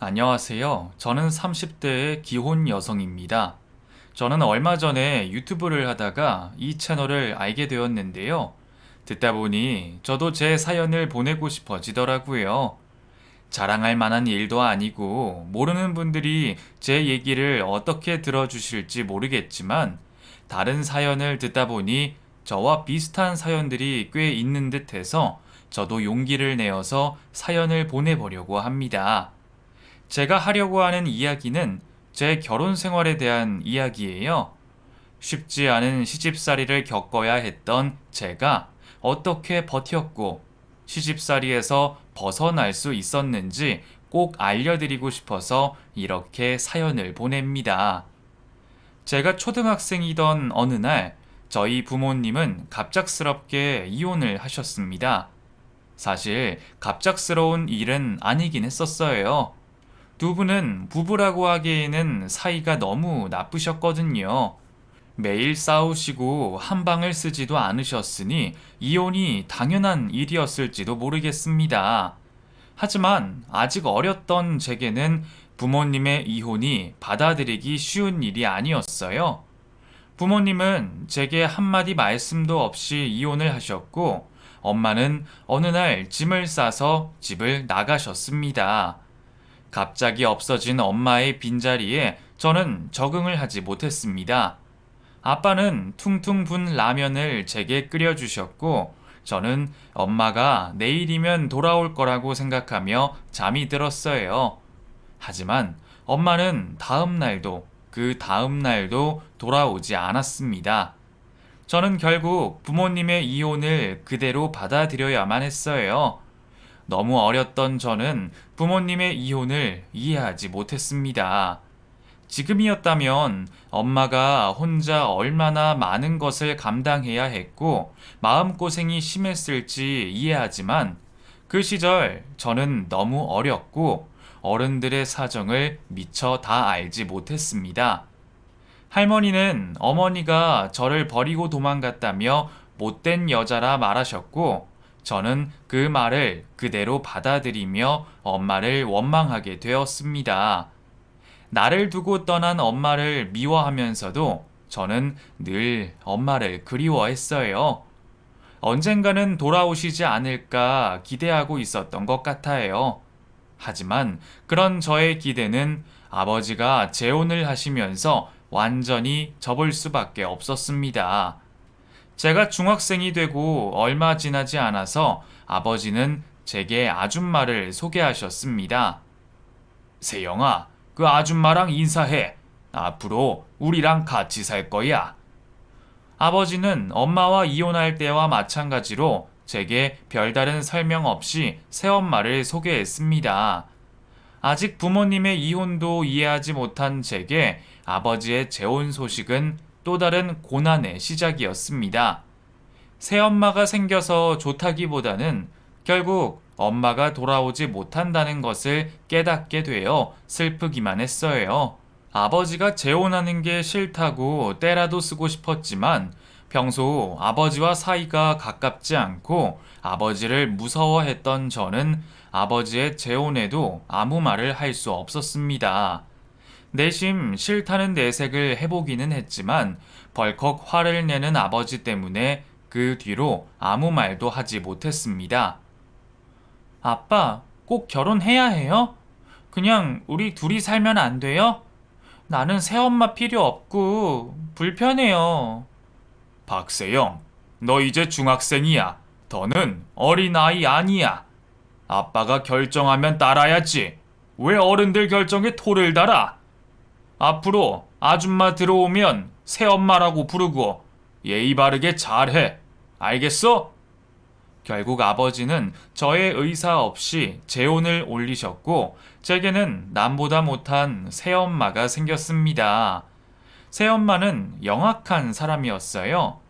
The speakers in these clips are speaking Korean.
안녕하세요. 저는 30대의 기혼 여성입니다. 저는 얼마 전에 유튜브를 하다가 이 채널을 알게 되었는데요. 듣다 보니 저도 제 사연을 보내고 싶어지더라고요. 자랑할 만한 일도 아니고 모르는 분들이 제 얘기를 어떻게 들어주실지 모르겠지만 다른 사연을 듣다 보니 저와 비슷한 사연들이 꽤 있는 듯해서 저도 용기를 내어서 사연을 보내보려고 합니다. 제가 하려고 하는 이야기는 제 결혼 생활에 대한 이야기예요. 쉽지 않은 시집살이를 겪어야 했던 제가 어떻게 버텼고 시집살이에서 벗어날 수 있었는지 꼭 알려드리고 싶어서 이렇게 사연을 보냅니다. 제가 초등학생이던 어느 날 저희 부모님은 갑작스럽게 이혼을 하셨습니다. 사실 갑작스러운 일은 아니긴 했었어요. 두 분은 부부라고 하기에는 사이가 너무 나쁘셨거든요. 매일 싸우시고 한 방을 쓰지도 않으셨으니 이혼이 당연한 일이었을지도 모르겠습니다. 하지만 아직 어렸던 제게는 부모님의 이혼이 받아들이기 쉬운 일이 아니었어요. 부모님은 제게 한마디 말씀도 없이 이혼을 하셨고, 엄마는 어느 날 짐을 싸서 집을 나가셨습니다. 갑자기 없어진 엄마의 빈자리에 저는 적응을 하지 못했습니다. 아빠는 퉁퉁 분 라면을 제게 끓여주셨고, 저는 엄마가 내일이면 돌아올 거라고 생각하며 잠이 들었어요. 하지만 엄마는 다음 날도 그 다음 날도 돌아오지 않았습니다. 저는 결국 부모님의 이혼을 그대로 받아들여야만 했어요. 너무 어렸던 저는 부모님의 이혼을 이해하지 못했습니다. 지금이었다면 엄마가 혼자 얼마나 많은 것을 감당해야 했고 마음고생이 심했을지 이해하지만 그 시절 저는 너무 어렸고 어른들의 사정을 미처 다 알지 못했습니다. 할머니는 어머니가 저를 버리고 도망갔다며 못된 여자라 말하셨고 저는 그 말을 그대로 받아들이며 엄마를 원망하게 되었습니다. 나를 두고 떠난 엄마를 미워하면서도 저는 늘 엄마를 그리워했어요. 언젠가는 돌아오시지 않을까 기대하고 있었던 것 같아요. 하지만 그런 저의 기대는 아버지가 재혼을 하시면서 완전히 접을 수밖에 없었습니다. 제가 중학생이 되고 얼마 지나지 않아서 아버지는 제게 아줌마를 소개하셨습니다. 세영아, 그 아줌마랑 인사해. 앞으로 우리랑 같이 살 거야. 아버지는 엄마와 이혼할 때와 마찬가지로 제게 별다른 설명 없이 새엄마를 소개했습니다. 아직 부모님의 이혼도 이해하지 못한 제게 아버지의 재혼 소식은 또 다른 고난의 시작이었습니다. 새엄마가 생겨서 좋다기보다는 결국 엄마가 돌아오지 못한다는 것을 깨닫게 되어 슬프기만 했어요. 아버지가 재혼하는 게 싫다고 때라도 쓰고 싶었지만 평소 아버지와 사이가 가깝지 않고 아버지를 무서워했던 저는 아버지의 재혼에도 아무 말을 할 수 없었습니다. 내심 싫다는 내색을 해보기는 했지만 벌컥 화를 내는 아버지 때문에 그 뒤로 아무 말도 하지 못했습니다. 아빠, 꼭 결혼해야 해요? 그냥 우리 둘이 살면 안 돼요? 나는 새엄마 필요 없고 불편해요. 박세영, 너 이제 중학생이야. 더는 어린아이 아니야. 아빠가 결정하면 따라야지. 왜 어른들 결정에 토를 달아? 앞으로 아줌마 들어오면 새엄마라고 부르고 예의 바르게 잘해. 알겠어? 결국 아버지는 저의 의사 없이 재혼을 올리셨고 제게는 남보다 못한 새엄마가 생겼습니다. 새엄마는 영악한 사람이었어요.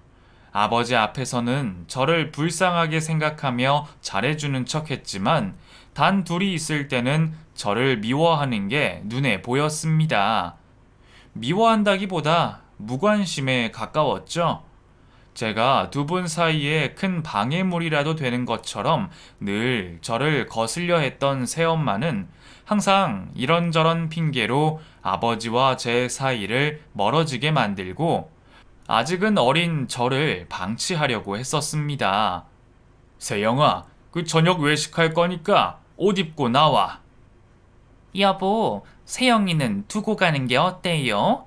아버지 앞에서는 저를 불쌍하게 생각하며 잘해주는 척 했지만 단 둘이 있을 때는 저를 미워하는 게 눈에 보였습니다. 미워한다기보다 무관심에 가까웠죠. 제가 두 분 사이에 큰 방해물이라도 되는 것처럼 늘 저를 거슬려 했던 새엄마는 항상 이런저런 핑계로 아버지와 제 사이를 멀어지게 만들고 아직은 어린 저를 방치하려고 했었습니다. 세영아, 그 저녁 외식할 거니까 옷 입고 나와. 여보, 세영이는 두고 가는 게 어때요?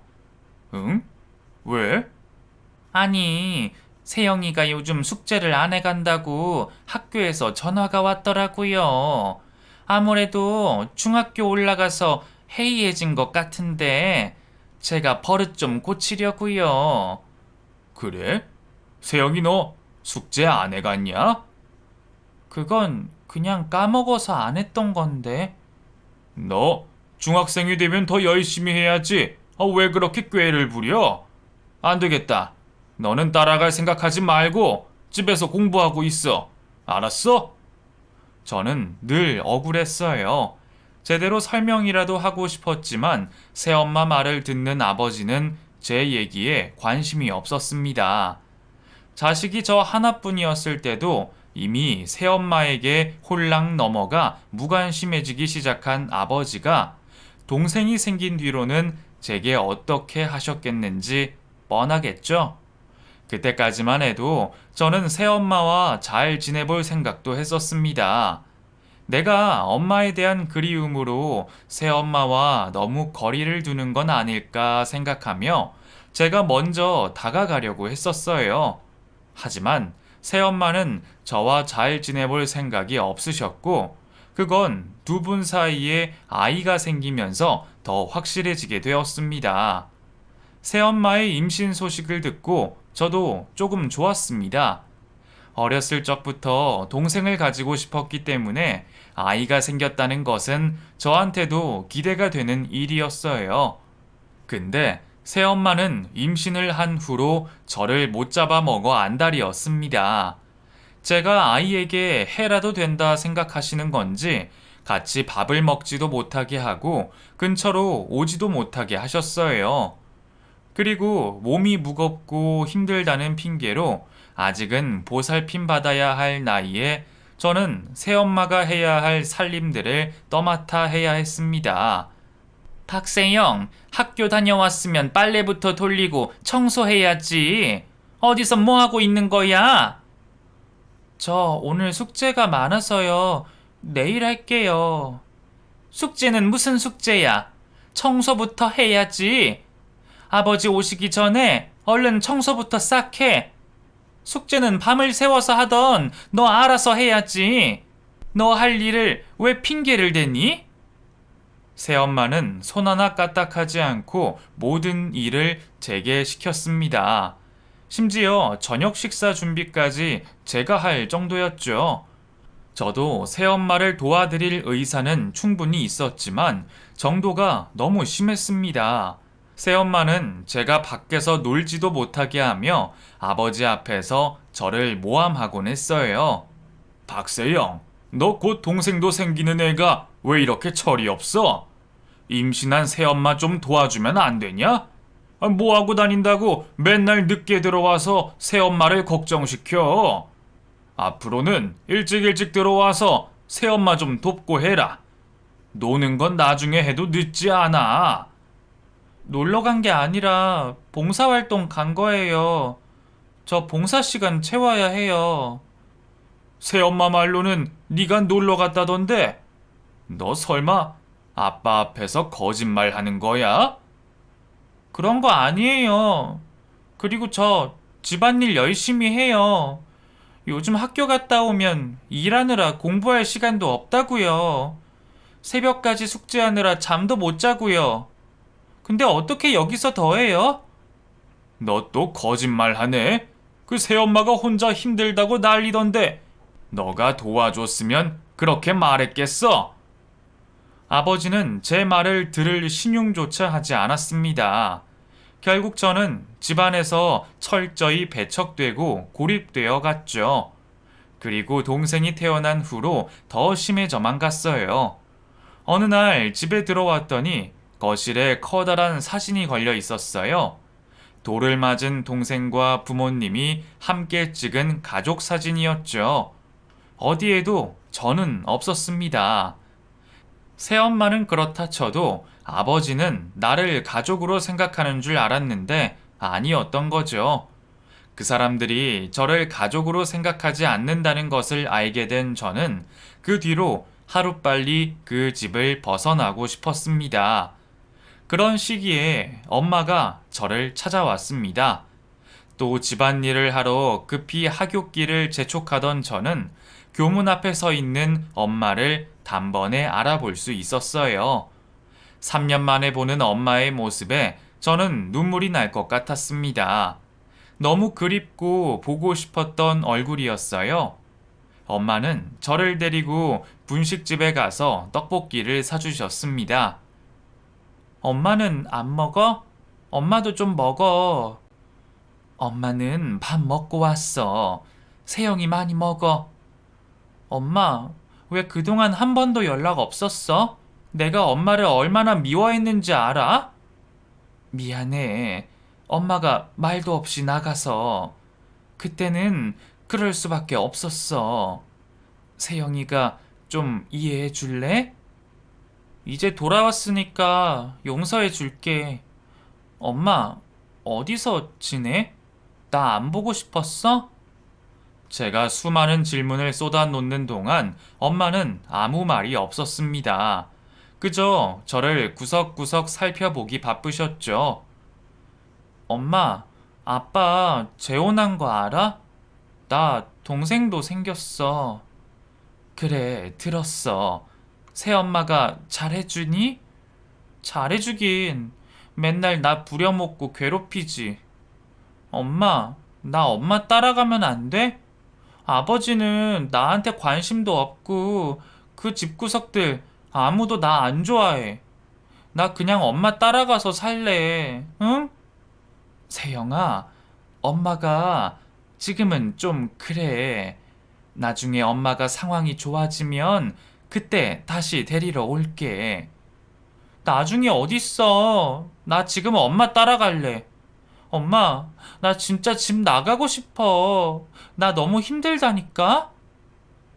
응? 왜? 아니, 세영이가 요즘 숙제를 안 해간다고 학교에서 전화가 왔더라고요. 아무래도 중학교 올라가서 해이해진 것 같은데 제가 버릇 좀 고치려고요. 그래? 세영이 너 숙제 안 해갔냐? 그건 그냥 까먹어서 안 했던 건데. 너 중학생이 되면 더 열심히 해야지. 왜 그렇게 꾀를 부려? 안 되겠다. 너는 따라갈 생각하지 말고 집에서 공부하고 있어. 알았어? 저는 늘 억울했어요. 제대로 설명이라도 하고 싶었지만 새엄마 말을 듣는 아버지는 제 얘기에 관심이 없었습니다. 자식이 저 하나뿐이었을 때도 이미 새엄마에게 홀랑 넘어가 무관심해지기 시작한 아버지가 동생이 생긴 뒤로는 제게 어떻게 하셨겠는지 뻔하겠죠? 그때까지만 해도 저는 새엄마와 잘 지내볼 생각도 했었습니다. 내가 엄마에 대한 그리움으로 새엄마와 너무 거리를 두는 건 아닐까 생각하며 제가 먼저 다가가려고 했었어요. 하지만 새엄마는 저와 잘 지내볼 생각이 없으셨고, 그건 두 분 사이에 아이가 생기면서 더 확실해지게 되었습니다. 새엄마의 임신 소식을 듣고 저도 조금 좋았습니다. 어렸을 적부터 동생을 가지고 싶었기 때문에 아이가 생겼다는 것은 저한테도 기대가 되는 일이었어요. 근데 새엄마는 임신을 한 후로 저를 못 잡아먹어 안달이었습니다. 제가 아이에게 해라도 된다 생각하시는 건지 같이 밥을 먹지도 못하게 하고 근처로 오지도 못하게 하셨어요. 그리고 몸이 무겁고 힘들다는 핑계로 아직은 보살핌 받아야 할 나이에 저는 새엄마가 해야 할 살림들을 떠맡아 해야 했습니다. 박세영, 학교 다녀왔으면 빨래부터 돌리고 청소해야지. 어디서 뭐 하고 있는 거야? 저 오늘 숙제가 많아서요. 내일 할게요. 숙제는 무슨 숙제야? 청소부터 해야지. 아버지 오시기 전에 얼른 청소부터 싹 해. 숙제는 밤을 새워서 하던 너 알아서 해야지. 너 할 일을 왜 핑계를 대니? 새엄마는 손 하나 까딱하지 않고 모든 일을 제게 시켰습니다. 심지어 저녁 식사 준비까지 제가 할 정도였죠. 저도 새엄마를 도와드릴 의사는 충분히 있었지만 정도가 너무 심했습니다. 새엄마는 제가 밖에서 놀지도 못하게 하며 아버지 앞에서 저를 모함하곤 했어요. 박세영, 너 곧 동생도 생기는 애가 왜 이렇게 철이 없어? 임신한 새엄마 좀 도와주면 안 되냐? 뭐 하고 다닌다고 맨날 늦게 들어와서 새엄마를 걱정시켜? 앞으로는 일찍 들어와서 새엄마 좀 돕고 해라. 노는 건 나중에 해도 늦지 않아. 놀러 간 게 아니라 봉사활동 간 거예요. 저 봉사 시간 채워야 해요. 새엄마 말로는 네가 놀러 갔다던데 너 설마 아빠 앞에서 거짓말 하는 거야? 그런 거 아니에요. 그리고 저 집안일 열심히 해요. 요즘 학교 갔다 오면 일하느라 공부할 시간도 없다고요. 새벽까지 숙제하느라 잠도 못 자고요. 근데 어떻게 여기서 더 해요? 너 또 거짓말 하네? 그 새엄마가 혼자 힘들다고 난리던데 너가 도와줬으면 그렇게 말했겠어? 아버지는 제 말을 들을 신용조차 하지 않았습니다. 결국 저는 집안에서 철저히 배척되고 고립되어 갔죠. 그리고 동생이 태어난 후로 더 심해져만 갔어요. 어느 날 집에 들어왔더니 거실에 커다란 사진이 걸려 있었어요. 돌을 맞은 동생과 부모님이 함께 찍은 가족 사진이었죠. 어디에도 저는 없었습니다. 새엄마는 그렇다 쳐도 아버지는 나를 가족으로 생각하는 줄 알았는데 아니었던 거죠. 그 사람들이 저를 가족으로 생각하지 않는다는 것을 알게 된 저는 그 뒤로 하루빨리 그 집을 벗어나고 싶었습니다. 그런 시기에 엄마가 저를 찾아왔습니다. 또 집안일을 하러 급히 하굣길을 재촉하던 저는 교문 앞에 서 있는 엄마를 단번에 알아볼 수 있었어요. 3년 만에 보는 엄마의 모습에 저는 눈물이 날 것 같았습니다. 너무 그립고 보고 싶었던 얼굴이었어요. 엄마는 저를 데리고 분식집에 가서 떡볶이를 사주셨습니다. 엄마는 안 먹어? 엄마도 좀 먹어. 엄마는 밥 먹고 왔어. 세영이 많이 먹어. 엄마, 왜 그동안 한 번도 연락 없었어? 내가 엄마를 얼마나 미워했는지 알아? 미안해. 엄마가 말도 없이 나가서. 그때는 그럴 수밖에 없었어. 세영이가 좀 이해해 줄래? 이제 돌아왔으니까 용서해 줄게. 엄마, 어디서 지내? 나 안 보고 싶었어? 제가 수많은 질문을 쏟아놓는 동안 엄마는 아무 말이 없었습니다. 그저 저를 구석구석 살펴보기 바쁘셨죠. 엄마, 아빠 재혼한 거 알아? 나 동생도 생겼어. 그래, 들었어. 새엄마가 잘해주니? 잘해주긴. 맨날 나 부려먹고 괴롭히지. 엄마, 나 엄마 따라가면 안 돼? 아버지는 나한테 관심도 없고 그 집구석들 아무도 나 안 좋아해. 나 그냥 엄마 따라가서 살래. 응? 세영아, 엄마가 지금은 좀 그래. 나중에 엄마가 상황이 좋아지면 그때 다시 데리러 올게. 나중에 어딨어. 나 지금 엄마 따라갈래. 엄마, 나 진짜 집 나가고 싶어. 나 너무 힘들다니까?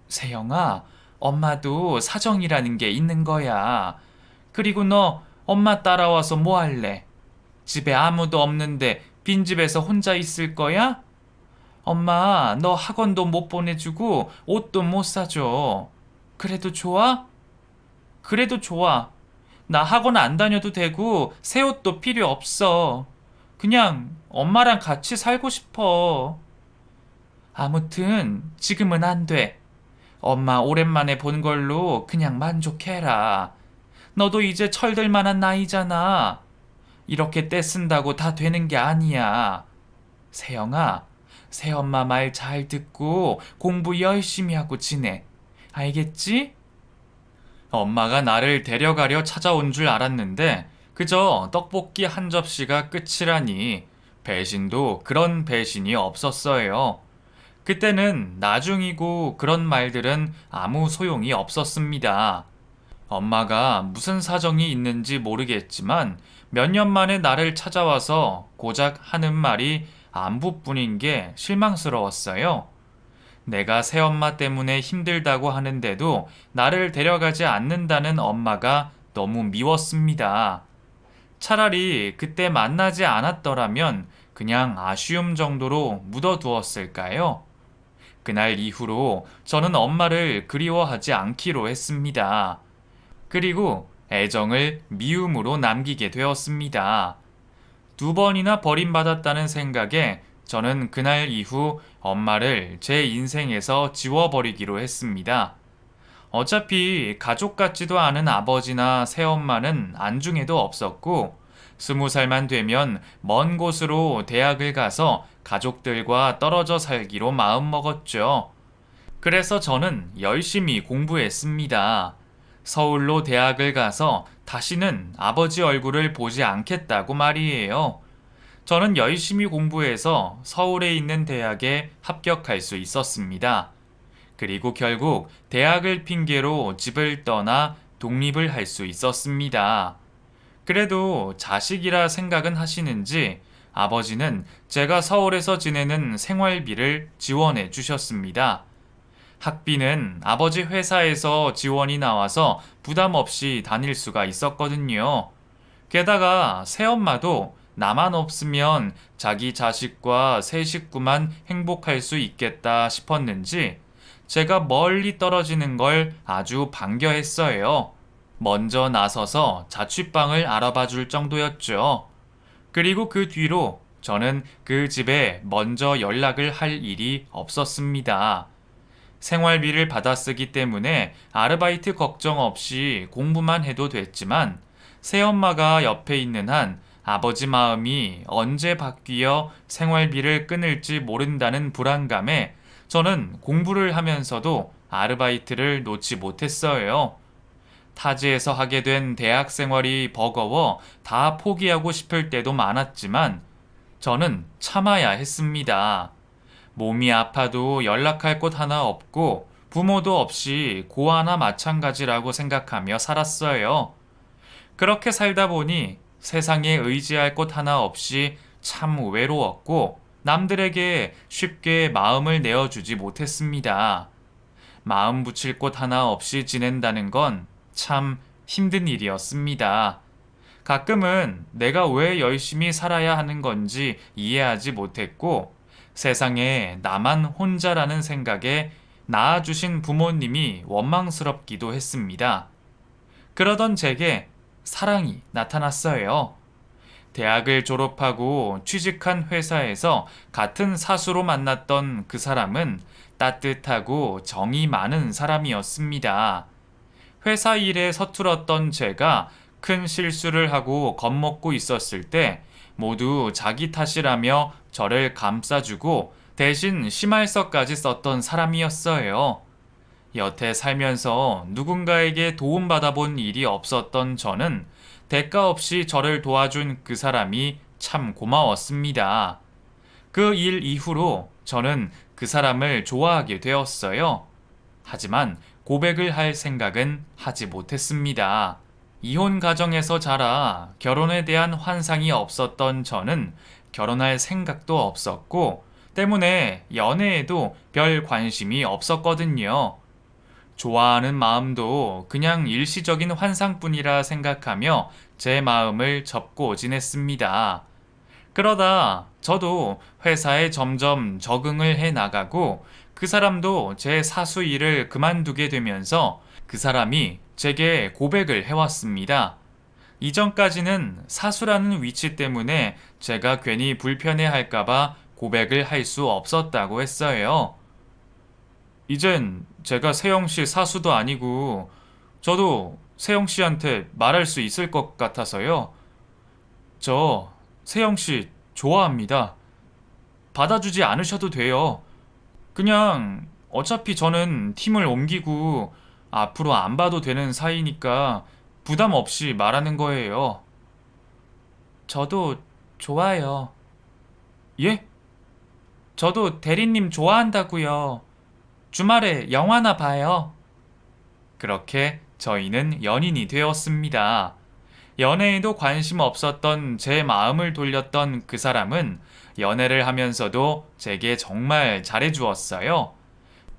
세영아, 엄마도 사정이라는 게 있는 거야. 그리고 너 엄마 따라와서 뭐 할래? 집에 아무도 없는데 빈집에서 혼자 있을 거야? 엄마, 너 학원도 못 보내주고 옷도 못 사줘. 그래도 좋아? 그래도 좋아. 나 학원 안 다녀도 되고 새 옷도 필요 없어. 그냥 엄마랑 같이 살고 싶어. 아무튼 지금은 안 돼. 엄마 오랜만에 본 걸로 그냥 만족해라. 너도 이제 철들 만한 나이잖아. 이렇게 떼쓴다고 다 되는 게 아니야. 세영아, 새엄마 말 잘 듣고 공부 열심히 하고 지내. 알겠지? 엄마가 나를 데려가려 찾아온 줄 알았는데 그저 떡볶이 한 접시가 끝이라니 배신도 그런 배신이 없었어요. 그때는 나중이고 그런 말들은 아무 소용이 없었습니다. 엄마가 무슨 사정이 있는지 모르겠지만 몇 년 만에 나를 찾아와서 고작 하는 말이 안부뿐인 게 실망스러웠어요. 내가 새엄마 때문에 힘들다고 하는데도 나를 데려가지 않는다는 엄마가 너무 미웠습니다. 차라리 그때 만나지 않았더라면 그냥 아쉬움 정도로 묻어두었을까요? 그날 이후로 저는 엄마를 그리워하지 않기로 했습니다. 그리고 애정을 미움으로 남기게 되었습니다. 2번이나 버림받았다는 생각에 저는 그날 이후 엄마를 제 인생에서 지워버리기로 했습니다. 어차피 가족 같지도 않은 아버지나 새엄마는 안중에도 없었고 20살만 되면 먼 곳으로 대학을 가서 가족들과 떨어져 살기로 마음먹었죠. 그래서 저는 열심히 공부했습니다. 서울로 대학을 가서 다시는 아버지 얼굴을 보지 않겠다고 말이에요. 저는 열심히 공부해서 서울에 있는 대학에 합격할 수 있었습니다. 그리고 결국 대학을 핑계로 집을 떠나 독립을 할 수 있었습니다. 그래도 자식이라 생각은 하시는지 아버지는 제가 서울에서 지내는 생활비를 지원해 주셨습니다. 학비는 아버지 회사에서 지원이 나와서 부담 없이 다닐 수가 있었거든요. 게다가 새엄마도 나만 없으면 자기 자식과 세 식구만 행복할 수 있겠다 싶었는지 제가 멀리 떨어지는 걸 아주 반겨했어요. 먼저 나서서 자취방을 알아봐 줄 정도였죠. 그리고 그 뒤로 저는 그 집에 먼저 연락을 할 일이 없었습니다. 생활비를 받아 쓰기 때문에 아르바이트 걱정 없이 공부만 해도 됐지만 새엄마가 옆에 있는 한 아버지 마음이 언제 바뀌어 생활비를 끊을지 모른다는 불안감에 저는 공부를 하면서도 아르바이트를 놓지 못했어요. 타지에서 하게 된 대학 생활이 버거워 다 포기하고 싶을 때도 많았지만 저는 참아야 했습니다. 몸이 아파도 연락할 곳 하나 없고 부모도 없이 고아나 마찬가지라고 생각하며 살았어요. 그렇게 살다 보니 세상에 의지할 곳 하나 없이 참 외로웠고 남들에게 쉽게 마음을 내어주지 못했습니다. 마음 붙일 곳 하나 없이 지낸다는 건 참 힘든 일이었습니다. 가끔은 내가 왜 열심히 살아야 하는 건지 이해하지 못했고 세상에 나만 혼자라는 생각에 낳아주신 부모님이 원망스럽기도 했습니다. 그러던 제게 사랑이 나타났어요. 대학을 졸업하고 취직한 회사에서 같은 사수로 만났던 그 사람은 따뜻하고 정이 많은 사람이었습니다. 회사 일에 서툴었던 제가 큰 실수를 하고 겁먹고 있었을 때 모두 자기 탓이라며 저를 감싸주고 대신 심할서까지 썼던 사람이었어요. 여태 살면서 누군가에게 도움받아 본 일이 없었던 저는 대가 없이 저를 도와준 그 사람이 참 고마웠습니다. 그 일 이후로 저는 그 사람을 좋아하게 되었어요. 하지만 고백을 할 생각은 하지 못했습니다. 이혼 가정에서 자라 결혼에 대한 환상이 없었던 저는 결혼할 생각도 없었고 때문에 연애에도 별 관심이 없었거든요. 좋아하는 마음도 그냥 일시적인 환상뿐이라 생각하며 제 마음을 접고 지냈습니다. 그러다 저도 회사에 점점 적응을 해 나가고 그 사람도 제 사수 일을 그만두게 되면서 그 사람이 제게 고백을 해왔습니다. 이전까지는 사수라는 위치 때문에 제가 괜히 불편해 할까봐 고백을 할 수 없었다고 했어요. 이젠 제가 세영 씨 사수도 아니고 저도 세영 씨한테 말할 수 있을 것 같아서요. 저 세영 씨 좋아합니다. 받아주지 않으셔도 돼요. 그냥 어차피 저는 팀을 옮기고 앞으로 안 봐도 되는 사이니까 부담 없이 말하는 거예요. 저도 좋아요. 예? 저도 대리님 좋아한다고요. 주말에 영화나 봐요. 그렇게 저희는 연인이 되었습니다. 연애에도 관심 없었던 제 마음을 돌렸던 그 사람은 연애를 하면서도 제게 정말 잘해주었어요.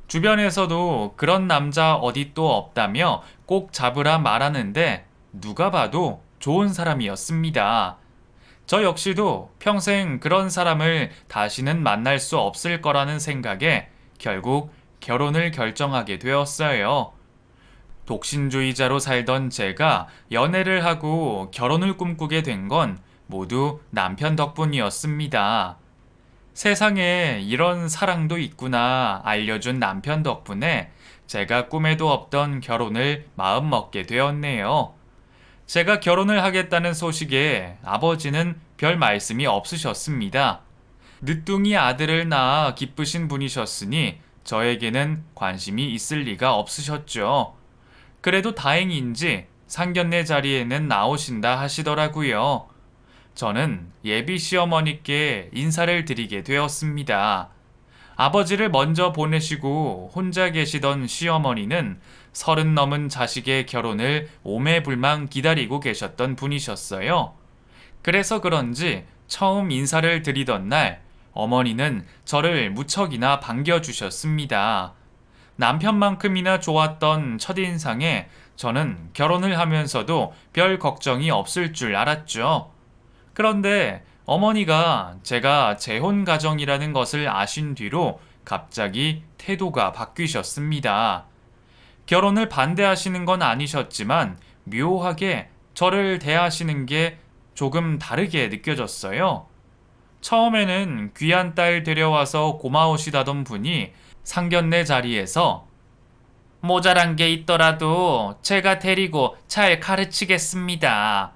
주변에서도 그런 남자 어디 또 없다며 꼭 잡으라 말하는데 누가 봐도 좋은 사람이었습니다. 저 역시도 평생 그런 사람을 다시는 만날 수 없을 거라는 생각에 결국 결혼을 결정하게 되었어요. 독신주의자로 살던 제가 연애를 하고 결혼을 꿈꾸게 된 건 모두 남편 덕분이었습니다. 세상에 이런 사랑도 있구나 알려준 남편 덕분에 제가 꿈에도 없던 결혼을 마음먹게 되었네요. 제가 결혼을 하겠다는 소식에 아버지는 별 말씀이 없으셨습니다. 늦둥이 아들을 낳아 기쁘신 분이셨으니 저에게는 관심이 있을 리가 없으셨죠. 그래도 다행인지 상견례 자리에는 나오신다 하시더라고요. 저는 예비 시어머니께 인사를 드리게 되었습니다. 아버지를 먼저 보내시고 혼자 계시던 시어머니는 30 넘은 자식의 결혼을 오매불망 기다리고 계셨던 분이셨어요. 그래서 그런지 처음 인사를 드리던 날 어머니는 저를 무척이나 반겨주셨습니다. 남편만큼이나 좋았던 첫인상에 저는 결혼을 하면서도 별 걱정이 없을 줄 알았죠. 그런데 어머니가 제가 재혼 가정이라는 것을 아신 뒤로 갑자기 태도가 바뀌셨습니다. 결혼을 반대하시는 건 아니셨지만 묘하게 저를 대하시는 게 조금 다르게 느껴졌어요. 처음에는 귀한 딸 데려와서 고마우시다던 분이 상견례 자리에서 모자란 게 있더라도 제가 데리고 잘 가르치겠습니다.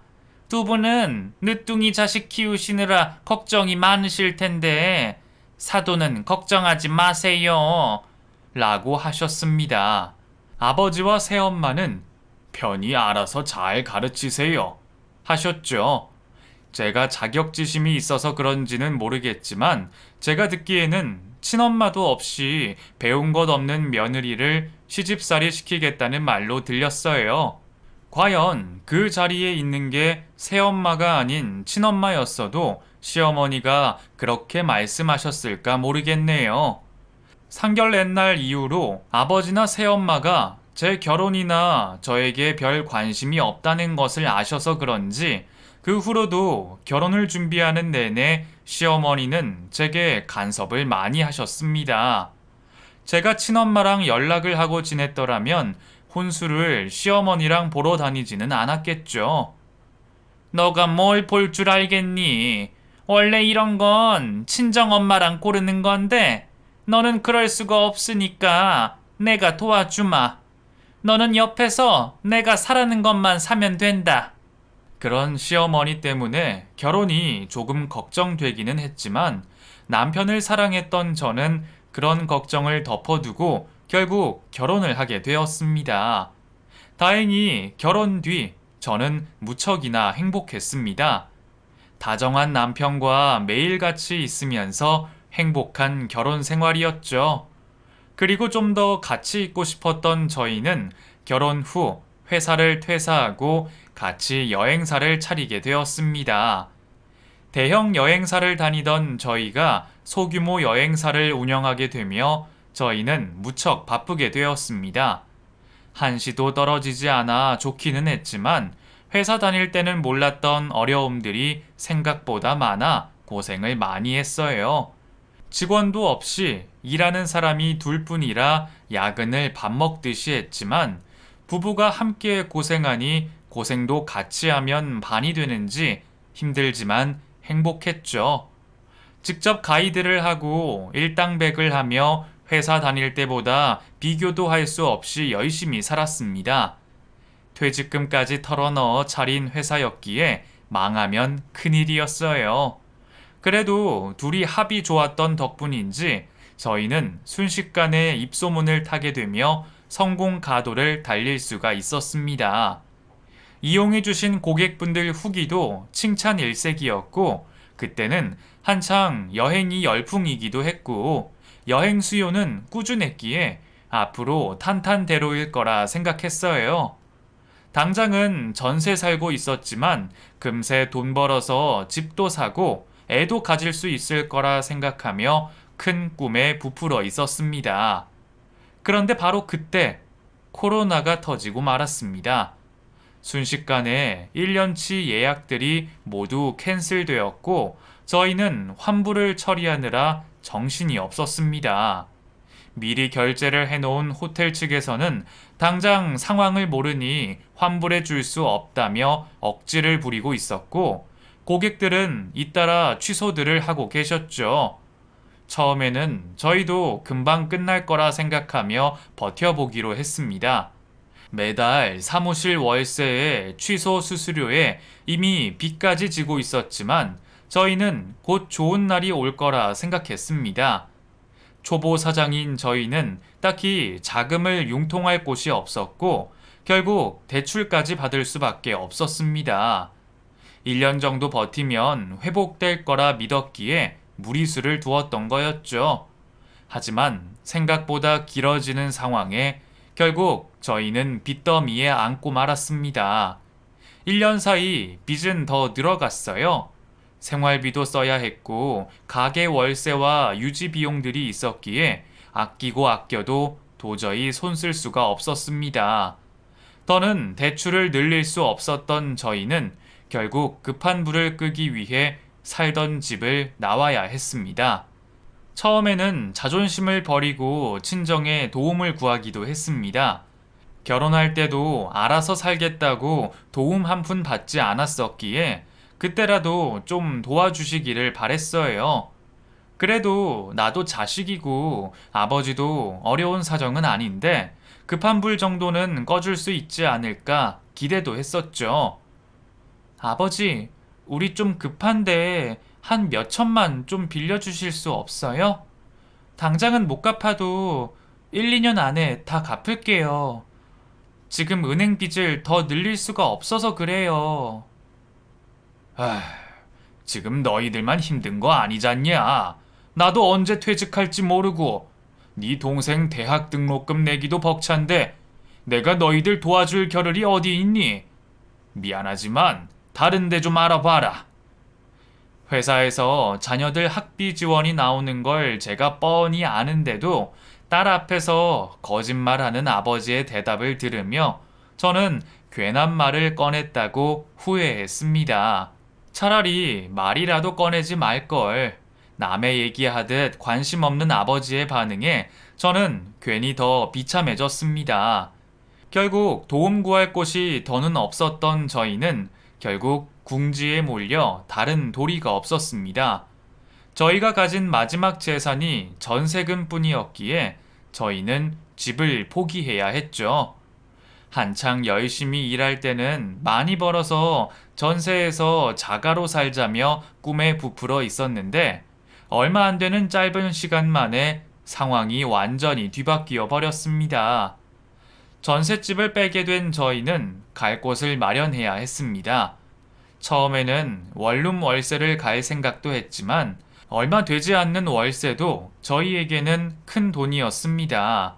두 분은 늦둥이 자식 키우시느라 걱정이 많으실 텐데 사돈은 걱정하지 마세요. 라고 하셨습니다. 아버지와 새엄마는 편히 알아서 잘 가르치세요. 하셨죠. 제가 자격지심이 있어서 그런지는 모르겠지만 제가 듣기에는 친엄마도 없이 배운 것 없는 며느리를 시집살이 시키겠다는 말로 들렸어요. 과연 그 자리에 있는 게 새엄마가 아닌 친엄마였어도 시어머니가 그렇게 말씀하셨을까 모르겠네요. 상견례 날 이후로 아버지나 새엄마가 제 결혼이나 저에게 별 관심이 없다는 것을 아셔서 그런지 그 후로도 결혼을 준비하는 내내 시어머니는 제게 간섭을 많이 하셨습니다. 제가 친엄마랑 연락을 하고 지냈더라면 혼수를 시어머니랑 보러 다니지는 않았겠죠. 너가 뭘 볼 줄 알겠니? 원래 이런 건 친정엄마랑 고르는 건데 너는 그럴 수가 없으니까 내가 도와주마. 너는 옆에서 내가 사라는 것만 사면 된다. 그런 시어머니 때문에 결혼이 조금 걱정되기는 했지만 남편을 사랑했던 저는 그런 걱정을 덮어두고 결국 결혼을 하게 되었습니다. 다행히 결혼 뒤 저는 무척이나 행복했습니다. 다정한 남편과 매일같이 있으면서 행복한 결혼 생활이었죠. 그리고 좀 더 같이 있고 싶었던 저희는 결혼 후 회사를 퇴사하고 같이 여행사를 차리게 되었습니다. 대형 여행사를 다니던 저희가 소규모 여행사를 운영하게 되며 저희는 무척 바쁘게 되었습니다. 한시도 떨어지지 않아 좋기는 했지만 회사 다닐 때는 몰랐던 어려움들이 생각보다 많아 고생을 많이 했어요. 직원도 없이 일하는 사람이 둘뿐이라 야근을 밥 먹듯이 했지만 부부가 함께 고생하니 고생도 같이 하면 반이 되는지 힘들지만 행복했죠. 직접 가이드를 하고 일당백을 하며 회사 다닐 때보다 비교도 할 수 없이 열심히 살았습니다. 퇴직금까지 털어넣어 차린 회사였기에 망하면 큰일이었어요. 그래도 둘이 합이 좋았던 덕분인지 저희는 순식간에 입소문을 타게 되며 성공 가도를 달릴 수가 있었습니다. 이용해주신 고객분들 후기도 칭찬 일색이었고 그때는 한창 여행이 열풍이기도 했고 여행 수요는 꾸준했기에 앞으로 탄탄대로일 거라 생각했어요. 당장은 전세 살고 있었지만 금세 돈 벌어서 집도 사고 애도 가질 수 있을 거라 생각하며 큰 꿈에 부풀어 있었습니다. 그런데 바로 그때 코로나가 터지고 말았습니다. 순식간에 1년치 예약들이 모두 캔슬되었고 저희는 환불을 처리하느라 정신이 없었습니다. 미리 결제를 해놓은 호텔 측에서는 당장 상황을 모르니 환불해 줄 수 없다며 억지를 부리고 있었고 고객들은 잇따라 취소들을 하고 계셨죠. 처음에는 저희도 금방 끝날 거라 생각하며 버텨보기로 했습니다. 매달 사무실 월세에 취소 수수료에 이미 빚까지 지고 있었지만 저희는 곧 좋은 날이 올 거라 생각했습니다. 초보 사장인 저희는 딱히 자금을 융통할 곳이 없었고 결국 대출까지 받을 수밖에 없었습니다. 1년 정도 버티면 회복될 거라 믿었기에 무리수를 두었던 거였죠. 하지만 생각보다 길어지는 상황에 결국 저희는 빚더미에 앉고 말았습니다. 1년 사이 빚은 더 늘어갔어요. 생활비도 써야 했고 가게 월세와 유지 비용들이 있었기에 아끼고 아껴도 도저히 손 쓸 수가 없었습니다. 더는 대출을 늘릴 수 없었던 저희는 결국 급한 불을 끄기 위해 살던 집을 나와야 했습니다. 처음에는 자존심을 버리고 친정에 도움을 구하기도 했습니다. 결혼할 때도 알아서 살겠다고 도움 한 푼 받지 않았었기에 그때라도 좀 도와주시기를 바랬어요. 그래도 나도 자식이고 아버지도 어려운 사정은 아닌데 급한 불 정도는 꺼줄 수 있지 않을까 기대도 했었죠. 아버지, 우리 좀 급한데 한 몇 천만 좀 빌려주실 수 없어요? 당장은 못 갚아도 1, 2년 안에 다 갚을게요. 지금 은행 빚을 더 늘릴 수가 없어서 그래요. 아, 지금 너희들만 힘든 거 아니잖냐? 나도 언제 퇴직할지 모르고 네 동생 대학 등록금 내기도 벅찬데 내가 너희들 도와줄 겨를이 어디 있니? 미안하지만 다른 데 좀 알아봐라. 회사에서 자녀들 학비 지원이 나오는 걸 제가 뻔히 아는데도 딸 앞에서 거짓말하는 아버지의 대답을 들으며 저는 괜한 말을 꺼냈다고 후회했습니다. 차라리 말이라도 꺼내지 말걸. 남의 얘기하듯 관심 없는 아버지의 반응에 저는 괜히 더 비참해졌습니다. 결국 도움 구할 곳이 더는 없었던 저희는 결국 궁지에 몰려 다른 도리가 없었습니다. 저희가 가진 마지막 재산이 전세금 뿐이었기에 저희는 집을 포기해야 했죠. 한창 열심히 일할 때는 많이 벌어서 전세에서 자가로 살자며 꿈에 부풀어 있었는데 얼마 안 되는 짧은 시간 만에 상황이 완전히 뒤바뀌어 버렸습니다. 전셋집을 빼게 된 저희는 갈 곳을 마련해야 했습니다. 처음에는 원룸 월세를 갈 생각도 했지만 얼마 되지 않는 월세도 저희에게는 큰 돈이었습니다.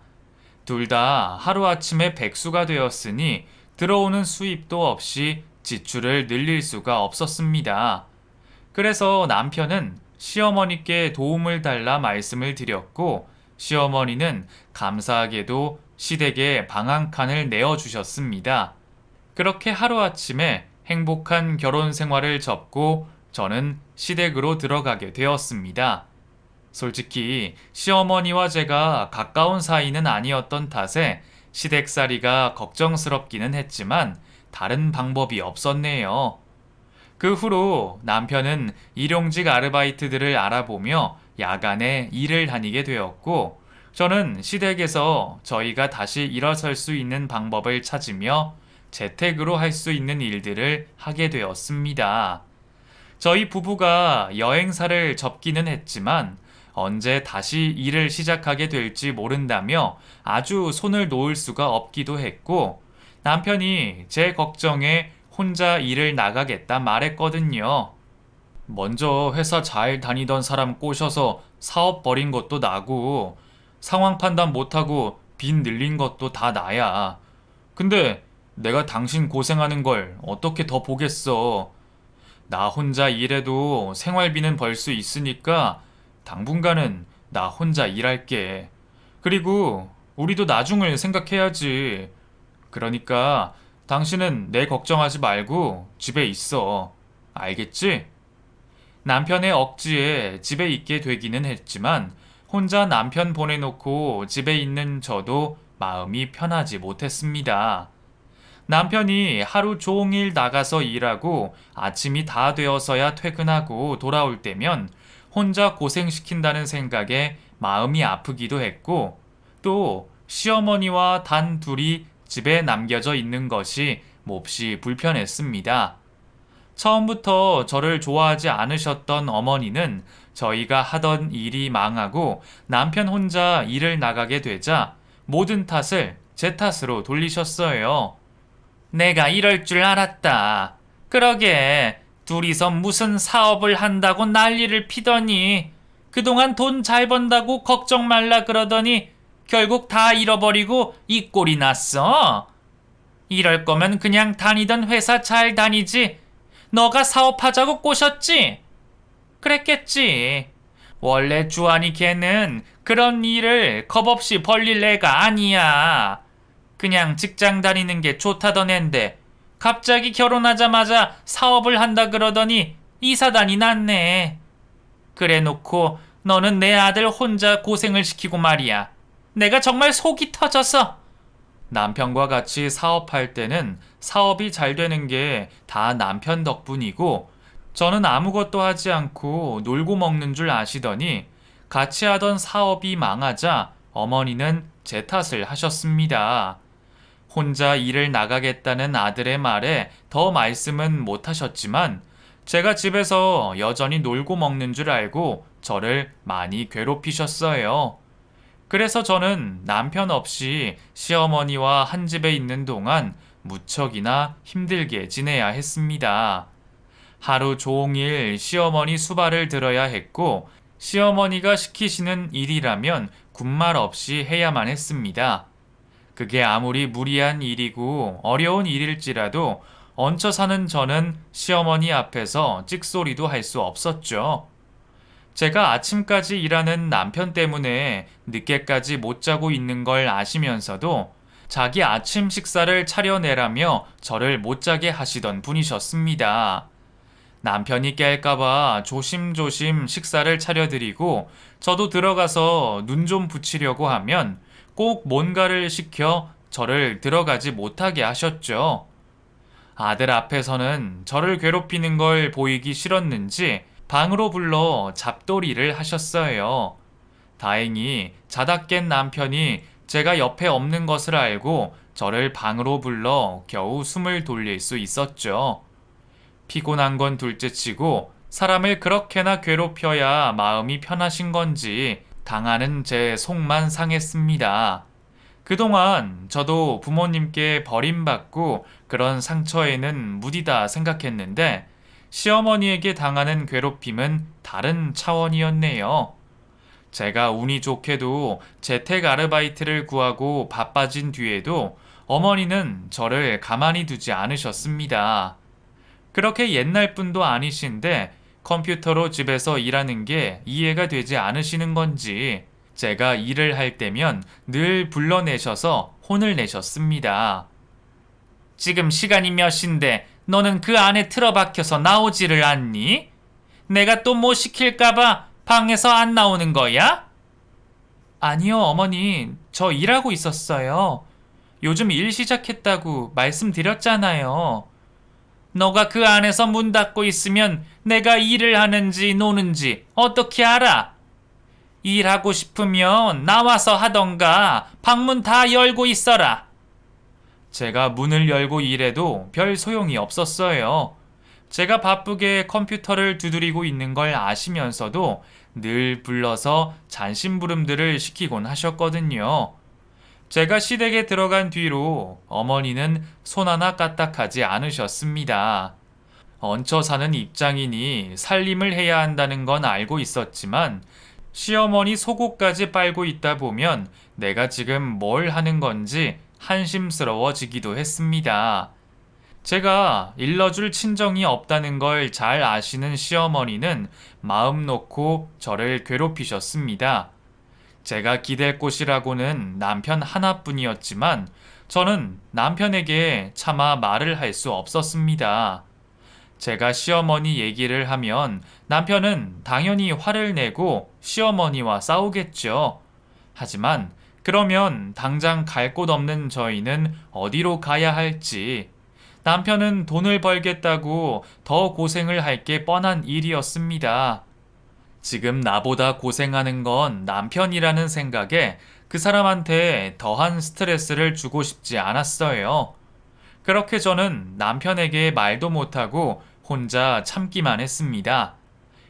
둘 다 하루아침에 백수가 되었으니 들어오는 수입도 없이 지출을 늘릴 수가 없었습니다. 그래서 남편은 시어머니께 도움을 달라 말씀을 드렸고 시어머니는 감사하게도 시댁에 방 한 칸을 내어주셨습니다. 그렇게 하루아침에 행복한 결혼 생활을 접고 저는 시댁으로 들어가게 되었습니다. 솔직히 시어머니와 제가 가까운 사이는 아니었던 탓에 시댁살이가 걱정스럽기는 했지만 다른 방법이 없었네요. 그 후로 남편은 일용직 아르바이트들을 알아보며 야간에 일을 다니게 되었고 저는 시댁에서 저희가 다시 일어설 수 있는 방법을 찾으며 재택으로 할 수 있는 일들을 하게 되었습니다. 저희 부부가 여행사를 접기는 했지만 언제 다시 일을 시작하게 될지 모른다며 아주 손을 놓을 수가 없기도 했고 남편이 제 걱정에 혼자 일을 나가겠다 말했거든요. 먼저 회사 잘 다니던 사람 꼬셔서 사업 벌인 것도 나고 상황 판단 못하고 빚 늘린 것도 다 나야. 근데 내가 당신 고생하는 걸 어떻게 더 보겠어. 나 혼자 일해도 생활비는 벌 수 있으니까 당분간은 나 혼자 일할게. 그리고 우리도 나중을 생각해야지. 그러니까 당신은 내 걱정하지 말고 집에 있어. 알겠지? 남편의 억지에 집에 있게 되기는 했지만 혼자 남편 보내놓고 집에 있는 저도 마음이 편하지 못했습니다. 남편이 하루 종일 나가서 일하고 아침이 다 되어서야 퇴근하고 돌아올 때면 혼자 고생시킨다는 생각에 마음이 아프기도 했고 또 시어머니와 단 둘이 집에 남겨져 있는 것이 몹시 불편했습니다. 처음부터 저를 좋아하지 않으셨던 어머니는 저희가 하던 일이 망하고 남편 혼자 일을 나가게 되자 모든 탓을 제 탓으로 돌리셨어요. 내가 이럴 줄 알았다. 그러게 둘이서 무슨 사업을 한다고 난리를 피더니 그동안 돈 잘 번다고 걱정 말라 그러더니 결국 다 잃어버리고 이 꼴이 났어. 이럴 거면 그냥 다니던 회사 잘 다니지. 너가 사업하자고 꼬셨지? 그랬겠지. 원래 주한이 걔는 그런 일을 겁없이 벌릴 애가 아니야. 그냥 직장 다니는 게 좋다던 앤데 갑자기 결혼하자마자 사업을 한다 그러더니 이사단이 났네. 그래 놓고 너는 내 아들 혼자 고생을 시키고 말이야. 내가 정말 속이 터져서. 남편과 같이 사업할 때는 사업이 잘 되는 게 다 남편 덕분이고 저는 아무것도 하지 않고 놀고 먹는 줄 아시더니 같이 하던 사업이 망하자 어머니는 제 탓을 하셨습니다. 혼자 일을 나가겠다는 아들의 말에 더 말씀은 못 하셨지만 제가 집에서 여전히 놀고 먹는 줄 알고 저를 많이 괴롭히셨어요. 그래서 저는 남편 없이 시어머니와 한 집에 있는 동안 무척이나 힘들게 지내야 했습니다. 하루 종일 시어머니 수발을 들어야 했고 시어머니가 시키시는 일이라면 군말 없이 해야만 했습니다. 그게 아무리 무리한 일이고 어려운 일일지라도 얹혀 사는 저는 시어머니 앞에서 찍소리도 할 수 없었죠. 제가 아침까지 일하는 남편 때문에 늦게까지 못 자고 있는 걸 아시면서도 자기 아침 식사를 차려내라며 저를 못 자게 하시던 분이셨습니다. 남편이 깰까봐 조심조심 식사를 차려드리고 저도 들어가서 눈 좀 붙이려고 하면 꼭 뭔가를 시켜 저를 들어가지 못하게 하셨죠. 아들 앞에서는 저를 괴롭히는 걸 보이기 싫었는지 방으로 불러 잡돌이를 하셨어요. 다행히 자다 깬 남편이 제가 옆에 없는 것을 알고 저를 방으로 불러 겨우 숨을 돌릴 수 있었죠. 피곤한 건 둘째치고 사람을 그렇게나 괴롭혀야 마음이 편하신 건지 당하는 제 속만 상했습니다. 그동안 저도 부모님께 버림받고 그런 상처에는 무디다 생각했는데 시어머니에게 당하는 괴롭힘은 다른 차원이었네요. 제가 운이 좋게도 재택 아르바이트를 구하고 바빠진 뒤에도 어머니는 저를 가만히 두지 않으셨습니다. 그렇게 옛날 분도 아니신데 컴퓨터로 집에서 일하는 게 이해가 되지 않으시는 건지 제가 일을 할 때면 늘 불러내셔서 혼을 내셨습니다. 지금 시간이 몇 시인데 너는 그 안에 틀어박혀서 나오지를 않니? 내가 또 뭐 시킬까봐 방에서 안 나오는 거야? 아니요, 어머니. 저 일하고 있었어요. 요즘 일 시작했다고 말씀드렸잖아요. 너가 그 안에서 문 닫고 있으면 내가 일을 하는지 노는지 어떻게 알아? 일하고 싶으면 나와서 하던가 방문 다 열고 있어라. 제가 문을 열고 일해도 별 소용이 없었어요. 제가 바쁘게 컴퓨터를 두드리고 있는 걸 아시면서도 늘 불러서 잔심부름들을 시키곤 하셨거든요. 제가 시댁에 들어간 뒤로 어머니는 손 하나 까딱하지 않으셨습니다. 얹혀 사는 입장이니 살림을 해야 한다는 건 알고 있었지만 시어머니 속옷까지 빨고 있다 보면 내가 지금 뭘 하는 건지 한심스러워지기도 했습니다. 제가 일러줄 친정이 없다는 걸 잘 아시는 시어머니는 마음 놓고 저를 괴롭히셨습니다. 제가 기댈 곳이라고는 남편 하나뿐이었지만 저는 남편에게 차마 말을 할 수 없었습니다. 제가 시어머니 얘기를 하면 남편은 당연히 화를 내고 시어머니와 싸우겠죠. 하지만 그러면 당장 갈 곳 없는 저희는 어디로 가야 할지, 남편은 돈을 벌겠다고 더 고생을 할 게 뻔한 일이었습니다. 지금 나보다 고생하는 건 남편이라는 생각에 그 사람한테 더한 스트레스를 주고 싶지 않았어요. 그렇게 저는 남편에게 말도 못하고 혼자 참기만 했습니다.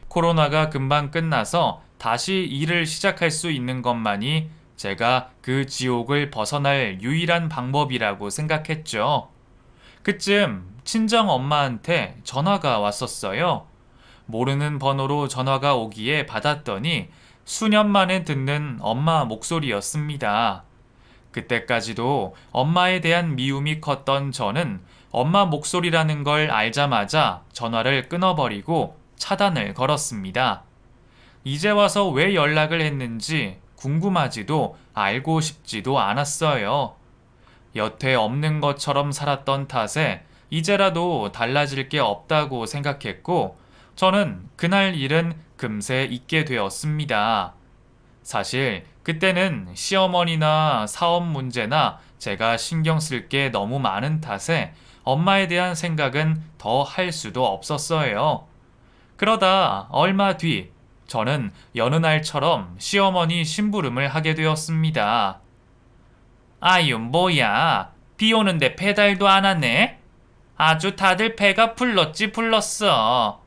코로나가 금방 끝나서 다시 일을 시작할 수 있는 것만이 제가 그 지옥을 벗어날 유일한 방법이라고 생각했죠. 그쯤 친정 엄마한테 전화가 왔었어요. 모르는 번호로 전화가 오기에 받았더니 수년 만에 듣는 엄마 목소리였습니다. 그때까지도 엄마에 대한 미움이 컸던 저는 엄마 목소리라는 걸 알자마자 전화를 끊어버리고 차단을 걸었습니다. 이제 와서 왜 연락을 했는지 궁금하지도 알고 싶지도 않았어요. 여태 없는 것처럼 살았던 탓에 이제라도 달라질 게 없다고 생각했고, 저는 그날 일은 금세 잊게 되었습니다. 사실 그때는 시어머니나 사업 문제나 제가 신경 쓸 게 너무 많은 탓에 엄마에 대한 생각은 더 할 수도 없었어요. 그러다 얼마 뒤 저는 여느 날처럼 시어머니 심부름을 하게 되었습니다. 아유, 뭐야. 비 오는데 배달도 안 하네? 아주 다들 배가 불렀어.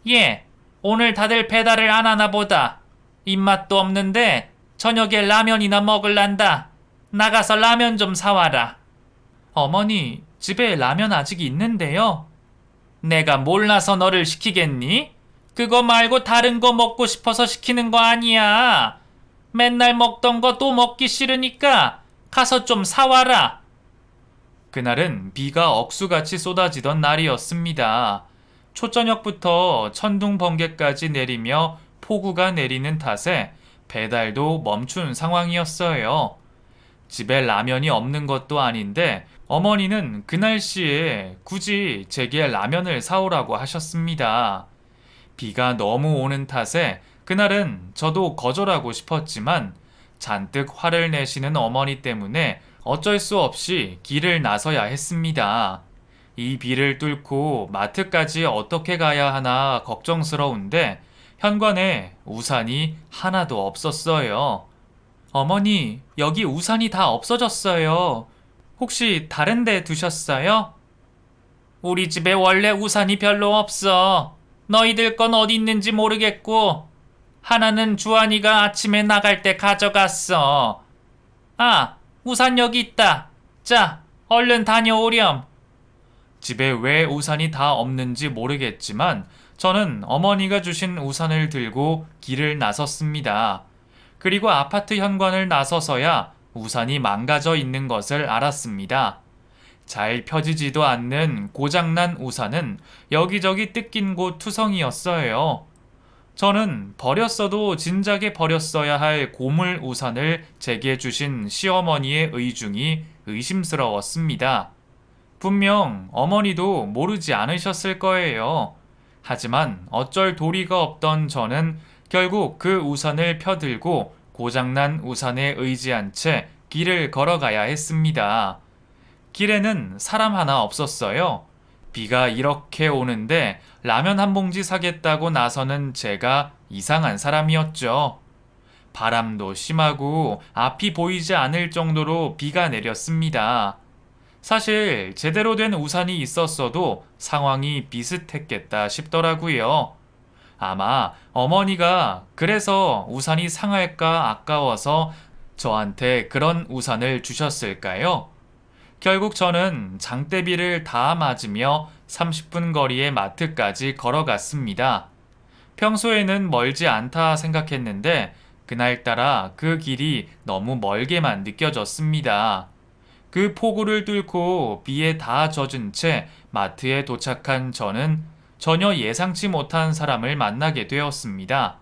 예, 오늘 다들 배달을 안 하나 보다. 입맛도 없는데 저녁에 라면이나 먹을란다. 나가서 라면 좀 사와라. 어머니, 집에 라면 아직 있는데요. 내가 몰라서 너를 시키겠니? 그거 말고 다른 거 먹고 싶어서 시키는 거 아니야. 맨날 먹던 거 또 먹기 싫으니까 가서 좀 사와라. 그날은 비가 억수같이 쏟아지던 날이었습니다. 초저녁부터 천둥 번개까지 내리며 폭우가 내리는 탓에 배달도 멈춘 상황이었어요. 집에 라면이 없는 것도 아닌데 어머니는 그 날씨에 굳이 제게 라면을 사오라고 하셨습니다. 비가 너무 오는 탓에 그날은 저도 거절하고 싶었지만 잔뜩 화를 내시는 어머니 때문에 어쩔 수 없이 길을 나서야 했습니다. 이 비를 뚫고 마트까지 어떻게 가야 하나 걱정스러운데 현관에 우산이 하나도 없었어요. 어머니, 여기 우산이 다 없어졌어요. 혹시 다른 데 두셨어요? 우리 집에 원래 우산이 별로 없어. 너희들 건 어디 있는지 모르겠고 하나는 주한이가 아침에 나갈 때 가져갔어. 아, 우산 여기 있다. 자, 얼른 다녀오렴. 집에 왜 우산이 다 없는지 모르겠지만 저는 어머니가 주신 우산을 들고 길을 나섰습니다. 그리고 아파트 현관을 나서서야 우산이 망가져 있는 것을 알았습니다. 잘 펴지지도 않는 고장난 우산은 여기저기 뜯긴 곳 투성이었어요. 저는 버렸어도 진작에 버렸어야 할 고물 우산을 제게 주신 시어머니의 의중이 의심스러웠습니다. 분명 어머니도 모르지 않으셨을 거예요. 하지만 어쩔 도리가 없던 저는 결국 그 우산을 펴들고 고장난 우산에 의지한 채 길을 걸어가야 했습니다. 길에는 사람 하나 없었어요. 비가 이렇게 오는데 라면 한 봉지 사겠다고 나서는 제가 이상한 사람이었죠. 바람도 심하고 앞이 보이지 않을 정도로 비가 내렸습니다. 사실 제대로 된 우산이 있었어도 상황이 비슷했겠다 싶더라고요. 아마 어머니가 그래서 우산이 상할까 아까워서 저한테 그런 우산을 주셨을까요? 결국 저는 장대비를 다 맞으며 30분 거리의 마트까지 걸어갔습니다. 평소에는 멀지 않다 생각했는데 그날따라 그 길이 너무 멀게만 느껴졌습니다. 그 폭우를 뚫고 비에 다 젖은 채 마트에 도착한 저는 전혀 예상치 못한 사람을 만나게 되었습니다.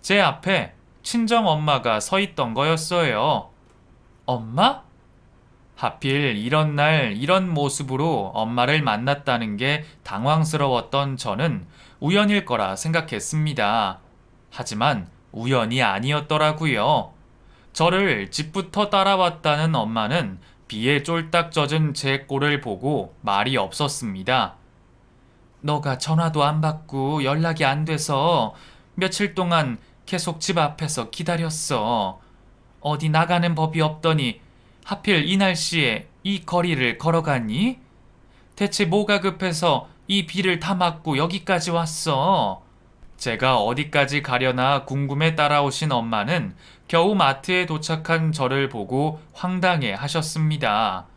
제 앞에 친정 엄마가 서 있던 거였어요. 엄마? 하필 이런 날 이런 모습으로 엄마를 만났다는 게 당황스러웠던 저는 우연일 거라 생각했습니다. 하지만 우연이 아니었더라고요. 저를 집부터 따라왔다는 엄마는 비에 쫄딱 젖은 제 꼴을 보고 말이 없었습니다. 너가 전화도 안 받고 연락이 안 돼서 며칠 동안 계속 집 앞에서 기다렸어. 어디 나가는 법이 없더니 하필 이 날씨에 이 거리를 걸어가니? 대체 뭐가 급해서 이 비를 다 맞고 여기까지 왔어? 제가 어디까지 가려나 궁금해 따라오신 엄마는 겨우 마트에 도착한 저를 보고 황당해 하셨습니다.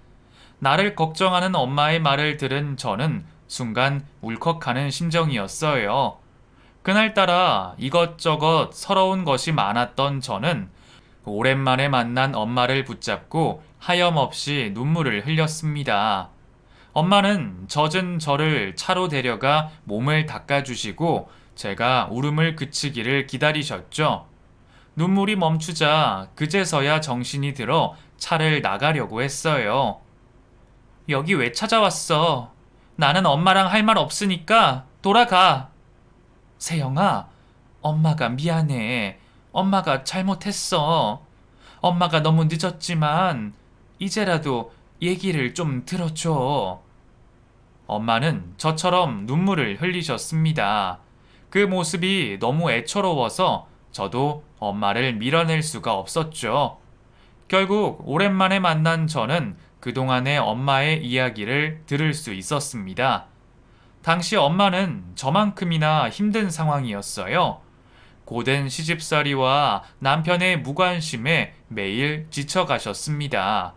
나를 걱정하는 엄마의 말을 들은 저는 순간 울컥하는 심정이었어요. 그날따라 이것저것 서러운 것이 많았던 저는 오랜만에 만난 엄마를 붙잡고 하염없이 눈물을 흘렸습니다. 엄마는 젖은 저를 차로 데려가 몸을 닦아주시고 제가 울음을 그치기를 기다리셨죠. 눈물이 멈추자 그제서야 정신이 들어 차를 나가려고 했어요. 여기 왜 찾아왔어? 나는 엄마랑 할 말 없으니까 돌아가. 세영아, 엄마가 미안해. 엄마가 잘못했어. 엄마가 너무 늦었지만 이제라도 얘기를 좀 들어줘. 엄마는 저처럼 눈물을 흘리셨습니다. 그 모습이 너무 애처로워서 저도 엄마를 밀어낼 수가 없었죠. 결국 오랜만에 만난 저는 그동안의 엄마의 이야기를 들을 수 있었습니다. 당시 엄마는 저만큼이나 힘든 상황이었어요. 고된 시집살이와 남편의 무관심에 매일 지쳐가셨습니다.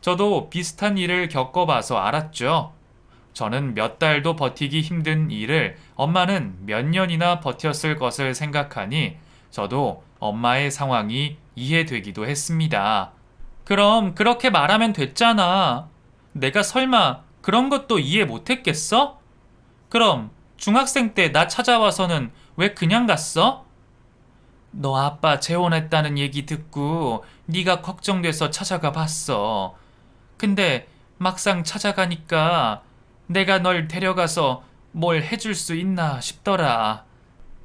저도 비슷한 일을 겪어봐서 알았죠. 저는 몇 달도 버티기 힘든 일을 엄마는 몇 년이나 버텼을 것을 생각하니 저도 엄마의 상황이 이해되기도 했습니다. 그럼 그렇게 말하면 됐잖아. 내가 설마 그런 것도 이해 못했겠어? 그럼 중학생 때 나 찾아와서는 왜 그냥 갔어? 너 아빠 재혼했다는 얘기 듣고 네가 걱정돼서 찾아가 봤어. 근데 막상 찾아가니까 내가 널 데려가서 뭘 해줄 수 있나 싶더라.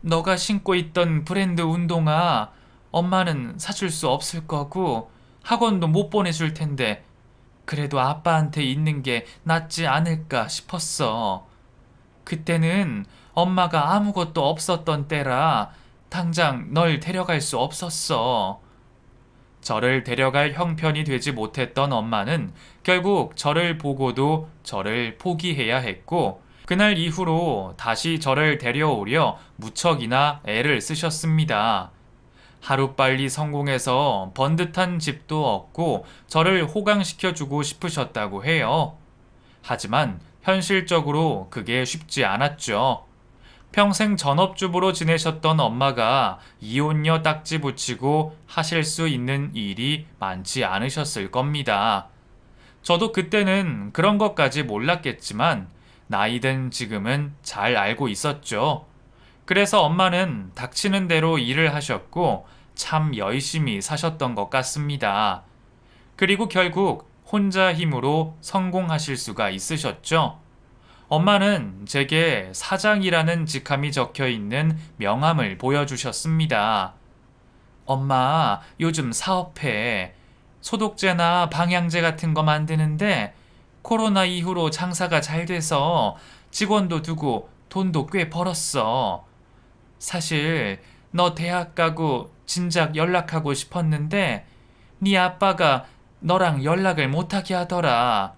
너가 신고 있던 브랜드 운동화 엄마는 사줄 수 없을 거고 학원도 못 보내줄 텐데 그래도 아빠한테 있는 게 낫지 않을까 싶었어. 그때는 엄마가 아무것도 없었던 때라 당장 널 데려갈 수 없었어. 저를 데려갈 형편이 되지 못했던 엄마는 결국 저를 보고도 저를 포기해야 했고, 그날 이후로 다시 저를 데려오려 무척이나 애를 쓰셨습니다. 하루빨리 성공해서 번듯한 집도 얻고 저를 호강시켜주고 싶으셨다고 해요. 하지만 현실적으로 그게 쉽지 않았죠. 평생 전업주부로 지내셨던 엄마가 이혼녀 딱지 붙이고 하실 수 있는 일이 많지 않으셨을 겁니다. 저도 그때는 그런 것까지 몰랐겠지만 나이든 지금은 잘 알고 있었죠. 그래서 엄마는 닥치는 대로 일을 하셨고 참 열심히 사셨던 것 같습니다. 그리고 결국 혼자 힘으로 성공하실 수가 있으셨죠. 엄마는 제게 사장이라는 직함이 적혀 있는 명함을 보여주셨습니다. 엄마, 요즘 사업해. 소독제나 방향제 같은 거 만드는데 코로나 이후로 장사가 잘 돼서 직원도 두고 돈도 꽤 벌었어. 사실 너 대학 가고 진작 연락하고 싶었는데 네 아빠가 너랑 연락을 못하게 하더라.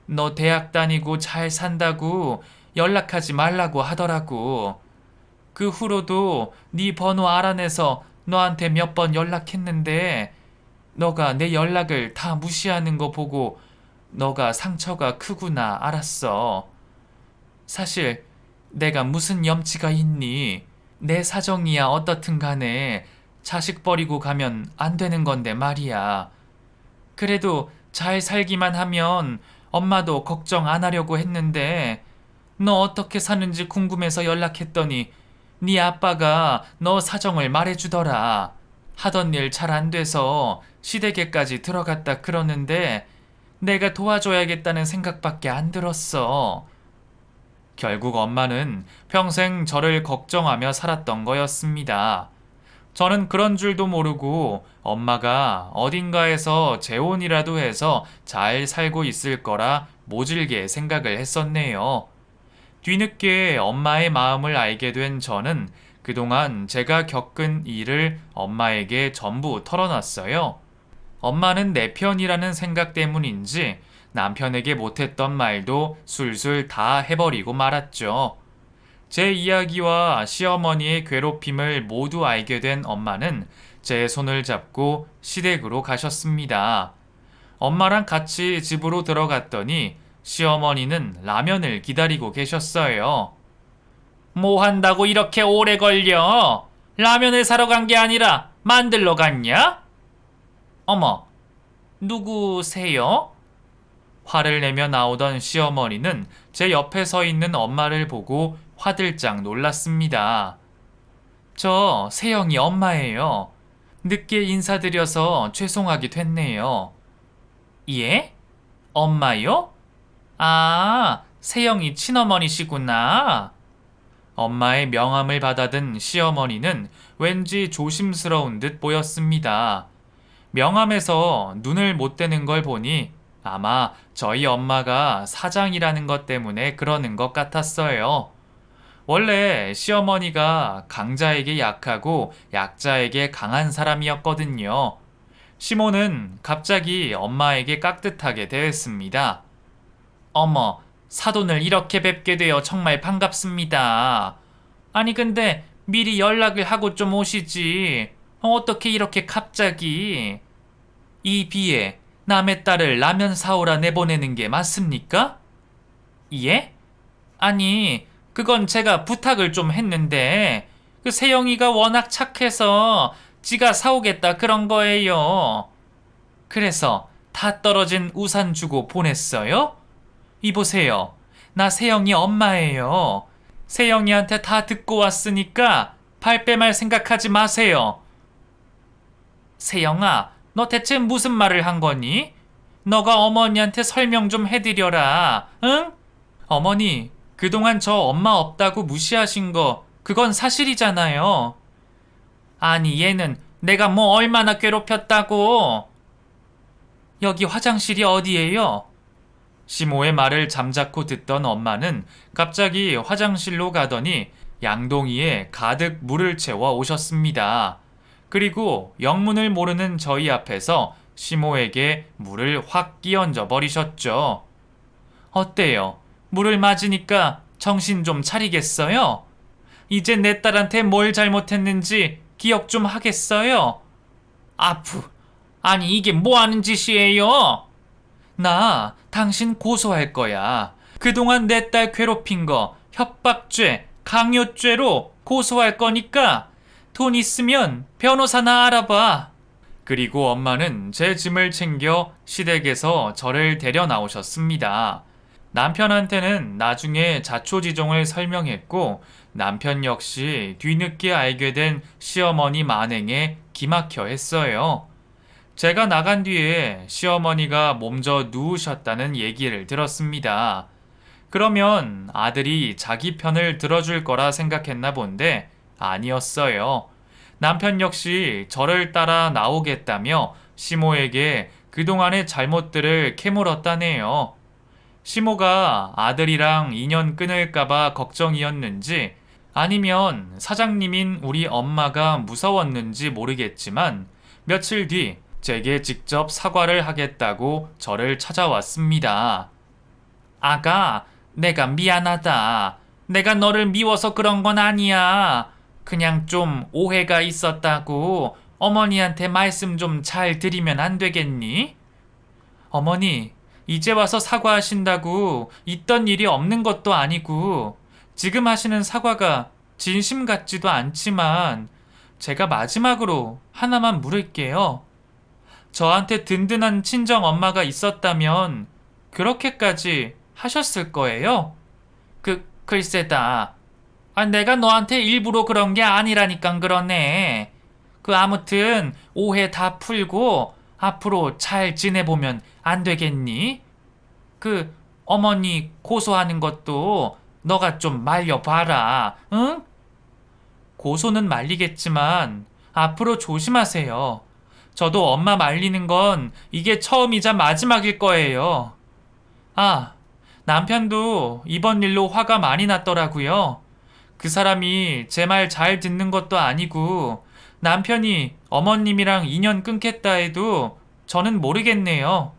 너 대학 다니고 잘 산다고 연락하지 말라고 하더라고. 그 후로도 네 번호 알아내서 너한테 몇 번 연락했는데 너가 내 연락을 다 무시하는 거 보고 너가 상처가 크구나 알았어. 사실 내가 무슨 염치가 있니? 내 사정이야 어떻든 간에 자식 버리고 가면 안 되는 건데 말이야. 그래도 잘 살기만 하면 엄마도 걱정 안 하려고 했는데 너 어떻게 사는지 궁금해서 연락했더니 네 아빠가 너 사정을 말해주더라. 하던 일 잘 안 돼서 시댁에까지 들어갔다 그러는데 내가 도와줘야겠다는 생각밖에 안 들었어. 결국 엄마는 평생 저를 걱정하며 살았던 거였습니다. 저는 그런 줄도 모르고 엄마가 어딘가에서 재혼이라도 해서 잘 살고 있을 거라 모질게 생각을 했었네요. 뒤늦게 엄마의 마음을 알게 된 저는 그동안 제가 겪은 일을 엄마에게 전부 털어놨어요. 엄마는 내 편이라는 생각 때문인지 남편에게 못했던 말도 술술 다 해버리고 말았죠. 제 이야기와 시어머니의 괴롭힘을 모두 알게 된 엄마는 제 손을 잡고 시댁으로 가셨습니다. 엄마랑 같이 집으로 들어갔더니 시어머니는 라면을 기다리고 계셨어요. 뭐 한다고 이렇게 오래 걸려? 라면을 사러 간 게 아니라 만들러 갔냐? 어머, 누구세요? 화를 내며 나오던 시어머니는 제 옆에 서 있는 엄마를 보고 화들짝 놀랐습니다. 저 세영이 엄마예요. 늦게 인사드려서 죄송하게 됐네요. 예? 엄마요? 아, 세영이 친어머니시구나. 엄마의 명함을 받아든 시어머니는 왠지 조심스러운 듯 보였습니다. 명함에서 눈을 못 떼는 걸 보니 아마 저희 엄마가 사장이라는 것 때문에 그러는 것 같았어요. 원래 시어머니가 강자에게 약하고 약자에게 강한 사람이었거든요. 시모는 갑자기 엄마에게 깍듯하게 대했습니다. 어머, 사돈을 이렇게 뵙게 되어 정말 반갑습니다. 아니 근데 미리 연락을 하고 좀 오시지. 어떻게 이렇게 갑자기? 이 비에 남의 딸을 라면 사오라 내보내는 게 맞습니까? 예? 아니, 그건 제가 부탁을 좀 했는데 그 세영이가 워낙 착해서 지가 사오겠다 그런 거예요. 그래서 다 떨어진 우산 주고 보냈어요? 이보세요. 나 세영이 엄마예요. 세영이한테 다 듣고 왔으니까 발뺌할 생각하지 마세요. 세영아, 너 대체 무슨 말을 한 거니? 너가 어머니한테 설명 좀 해드려라. 응? 어머니, 그동안 저 엄마 없다고 무시하신 거 그건 사실이잖아요. 아니 얘는 내가 뭐 얼마나 괴롭혔다고. 여기 화장실이 어디예요? 시모의 말을 잠자코 듣던 엄마는 갑자기 화장실로 가더니 양동이에 가득 물을 채워 오셨습니다. 그리고 영문을 모르는 저희 앞에서 시모에게 물을 확 끼얹어 버리셨죠. 어때요? 물을 맞으니까 정신 좀 차리겠어요? 이제 내 딸한테 뭘 잘못했는지 기억 좀 하겠어요? 아프. 아니 이게 뭐 하는 짓이에요? 나 당신 고소할 거야. 그동안 내 딸 괴롭힌 거 협박죄, 강요죄로 고소할 거니까 돈 있으면 변호사나 알아봐. 그리고 엄마는 제 짐을 챙겨 시댁에서 저를 데려 나오셨습니다. 남편한테는 나중에 자초지종을 설명했고 남편 역시 뒤늦게 알게 된 시어머니 만행에 기막혀 했어요. 제가 나간 뒤에 시어머니가 몸져 누우셨다는 얘기를 들었습니다. 그러면 아들이 자기 편을 들어줄 거라 생각했나 본데 아니었어요. 남편 역시 저를 따라 나오겠다며 시모에게 그동안의 잘못들을 캐물었다네요. 시모가 아들이랑 인연 끊을까봐 걱정이었는지 아니면 사장님인 우리 엄마가 무서웠는지 모르겠지만 며칠 뒤 제게 직접 사과를 하겠다고 저를 찾아왔습니다. 아가, 내가 미안하다. 내가 너를 미워서 그런 건 아니야. 그냥 좀 오해가 있었다고 어머니한테 말씀 좀 잘 드리면 안 되겠니? 어머니, 이제 와서 사과하신다고 있던 일이 없는 것도 아니고 지금 하시는 사과가 진심 같지도 않지만 제가 마지막으로 하나만 물을게요. 저한테 든든한 친정 엄마가 있었다면 그렇게까지 하셨을 거예요? 글쎄다. 내가 너한테 일부러 그런 게 아니라니까 그러네. 아무튼 오해 다 풀고 앞으로 잘 지내보면 안 되겠니? 어머니 고소하는 것도 너가 좀 말려봐라, 응? 고소는 말리겠지만 앞으로 조심하세요. 저도 엄마 말리는 건 이게 처음이자 마지막일 거예요. 아, 남편도 이번 일로 화가 많이 났더라고요. 그 사람이 제 말 잘 듣는 것도 아니고 남편이 어머님이랑 인연 끊겠다 해도 저는 모르겠네요.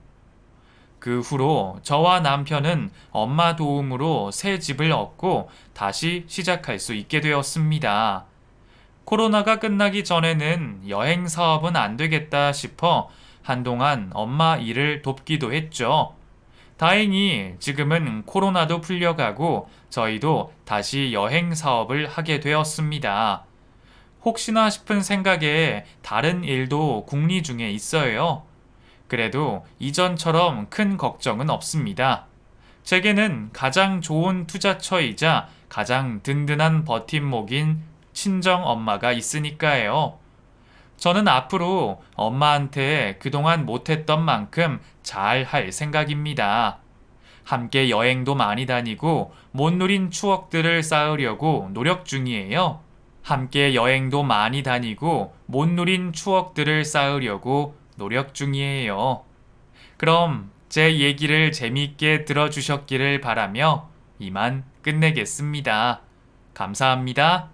그 후로 저와 남편은 엄마 도움으로 새 집을 얻고 다시 시작할 수 있게 되었습니다. 코로나가 끝나기 전에는 여행 사업은 안 되겠다 싶어 한동안 엄마 일을 돕기도 했죠. 다행히 지금은 코로나도 풀려가고 저희도 다시 여행 사업을 하게 되었습니다. 혹시나 싶은 생각에 다른 일도 궁리 중에 있어요. 그래도 이전처럼 큰 걱정은 없습니다. 제게는 가장 좋은 투자처이자 가장 든든한 버팀목인 친정 엄마가 있으니까예요. 저는 앞으로 엄마한테 그동안 못했던 만큼 잘 할 생각입니다. 함께 여행도 많이 다니고 못 누린 추억들을 쌓으려고 노력 중이에요. 함께 여행도 많이 다니고 못 누린 추억들을 쌓으려고 노력 중이에요. 그럼 제 얘기를 재미있게 들어주셨기를 바라며 이만 끝내겠습니다. 감사합니다.